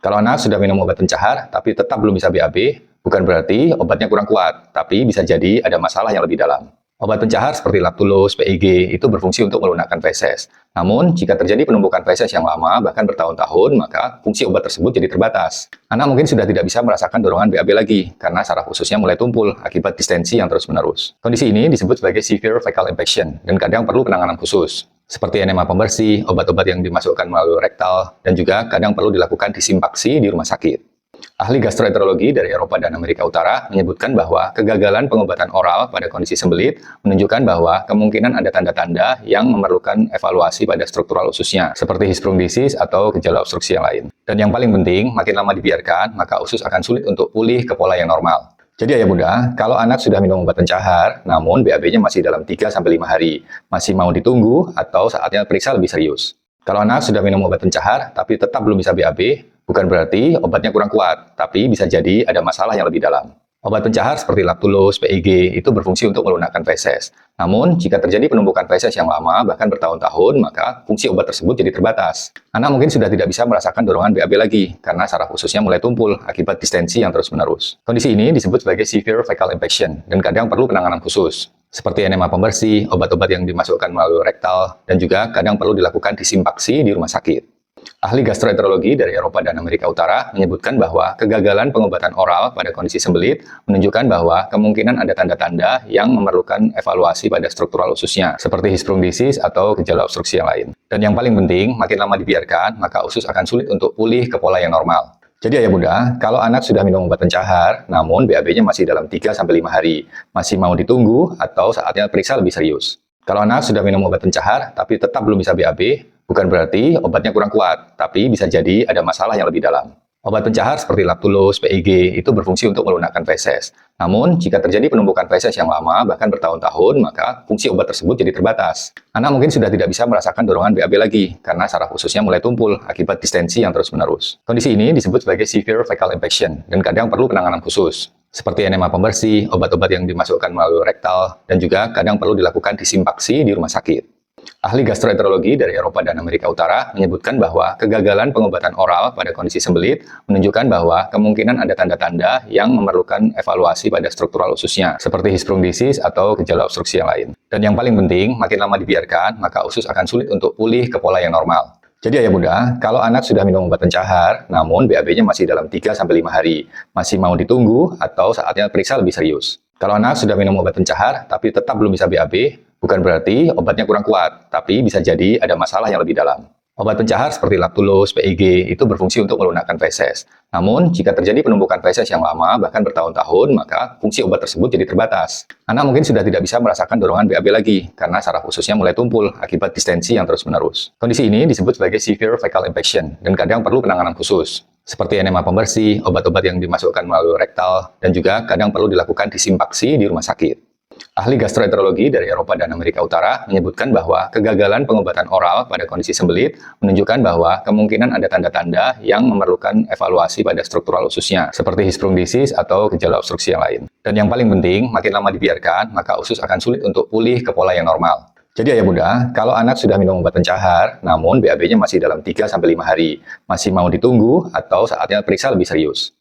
Kalau anak sudah minum obat pencahar, tapi tetap belum bisa BAB, bukan berarti obatnya kurang kuat, tapi bisa jadi ada masalah yang lebih dalam. Obat pencahar seperti Lactulose, PIG, itu berfungsi untuk melunakkan feses. Namun, jika terjadi penumpukan feses yang lama, bahkan bertahun-tahun, maka fungsi obat tersebut jadi terbatas. Anak mungkin sudah tidak bisa merasakan dorongan BAB lagi, karena saraf ususnya mulai tumpul akibat distensi yang terus-menerus. Kondisi ini disebut sebagai severe fecal infection, dan kadang perlu penanganan khusus, seperti enema pembersih, obat-obat yang dimasukkan melalui rektal, dan juga kadang perlu dilakukan disinfaksi di rumah sakit. Ahli gastroenterologi dari Eropa dan Amerika Utara menyebutkan bahwa kegagalan pengobatan oral pada kondisi sembelit menunjukkan bahwa kemungkinan ada tanda-tanda yang memerlukan evaluasi pada struktural ususnya, seperti Hirschsprung disease atau gejala obstruksi yang lain. Dan yang paling penting, makin lama dibiarkan, maka usus akan sulit untuk pulih ke pola yang normal. Jadi ayah bunda, kalau anak sudah minum obat pencahar, namun BAB-nya masih dalam 3-5 hari, masih mau ditunggu atau saatnya periksa lebih serius. Kalau anak sudah minum obat pencahar, tapi tetap belum bisa BAB, bukan berarti obatnya kurang kuat, tapi bisa jadi ada masalah yang lebih dalam. Obat pencahar seperti Lactulose, PIG, itu berfungsi untuk melunakkan feses. Namun, jika terjadi penumpukan feses yang lama, bahkan bertahun-tahun, maka fungsi obat tersebut jadi terbatas. Anak mungkin sudah tidak bisa merasakan dorongan BAB lagi, karena saraf ususnya mulai tumpul akibat distensi yang terus-menerus. Kondisi ini disebut sebagai severe fecal infection, dan kadang perlu penanganan khusus, seperti enema pembersih, obat-obat yang dimasukkan melalui rektal, dan juga kadang perlu dilakukan disinfaksi di rumah sakit. Ahli gastroenterologi dari Eropa dan Amerika Utara menyebutkan bahwa kegagalan pengobatan oral pada kondisi sembelit menunjukkan bahwa kemungkinan ada tanda-tanda yang memerlukan evaluasi pada struktural ususnya, seperti Hirschsprung disease atau gejala obstruksi yang lain. Dan yang paling penting, makin lama dibiarkan, maka usus akan sulit untuk pulih ke pola yang normal. Jadi ayah bunda, kalau anak sudah minum obat pencahar, namun BAB-nya masih dalam 3-5 hari, masih mau ditunggu atau saatnya periksa lebih serius. Kalau anak sudah minum obat pencahar, tapi tetap belum bisa BAB, bukan berarti obatnya kurang kuat, tapi bisa jadi ada masalah yang lebih dalam. Obat pencahar seperti Lactulose, PIG, itu berfungsi untuk melunakkan feses. Namun, jika terjadi penumpukan feses yang lama, bahkan bertahun-tahun, maka fungsi obat tersebut jadi terbatas. Anak mungkin sudah tidak bisa merasakan dorongan BAB lagi, karena saraf ususnya mulai tumpul akibat distensi yang terus-menerus. Kondisi ini disebut sebagai severe fecal infection, dan kadang perlu penanganan khusus, seperti enema pembersih, obat-obat yang dimasukkan melalui rektal, dan juga kadang perlu dilakukan disinfaksi di rumah sakit. Ahli gastroenterologi dari Eropa dan Amerika Utara menyebutkan bahwa kegagalan pengobatan oral pada kondisi sembelit menunjukkan bahwa kemungkinan ada tanda-tanda yang memerlukan evaluasi pada struktural ususnya, seperti Hirschsprung disease atau gejala obstruksi yang lain. Dan yang paling penting, makin lama dibiarkan, maka usus akan sulit untuk pulih ke pola yang normal. Jadi ayah bunda, kalau anak sudah minum obat pencahar, namun BAB-nya masih dalam 3-5 hari, masih mau ditunggu atau saatnya periksa lebih serius. Kalau anak sudah minum obat pencahar, tapi tetap belum bisa BAB, bukan berarti obatnya kurang kuat, tapi bisa jadi ada masalah yang lebih dalam. Obat pencahar seperti Lactulose, PIG, itu berfungsi untuk melunakkan feses. Namun, jika terjadi penumpukan feses yang lama, bahkan bertahun-tahun, maka fungsi obat tersebut jadi terbatas. Anak mungkin sudah tidak bisa merasakan dorongan BAB lagi, karena saraf ususnya mulai tumpul akibat distensi yang terus-menerus. Kondisi ini disebut sebagai severe fecal infection, dan kadang perlu penanganan khusus, seperti enema pembersih, obat-obat yang dimasukkan melalui rektal, dan juga kadang perlu dilakukan disinfaksi di rumah sakit. Ahli gastroenterologi dari Eropa dan Amerika Utara menyebutkan bahwa kegagalan pengobatan oral pada kondisi sembelit menunjukkan bahwa kemungkinan ada tanda-tanda yang memerlukan evaluasi pada struktural ususnya, seperti Hirschsprung disease atau gejala obstruksi yang lain. Dan yang paling penting, makin lama dibiarkan, maka usus akan sulit untuk pulih ke pola yang normal. Jadi ayah bunda, kalau anak sudah minum obat pencahar, namun BAB-nya masih dalam 3-5 hari, masih mau ditunggu atau saatnya periksa lebih serius.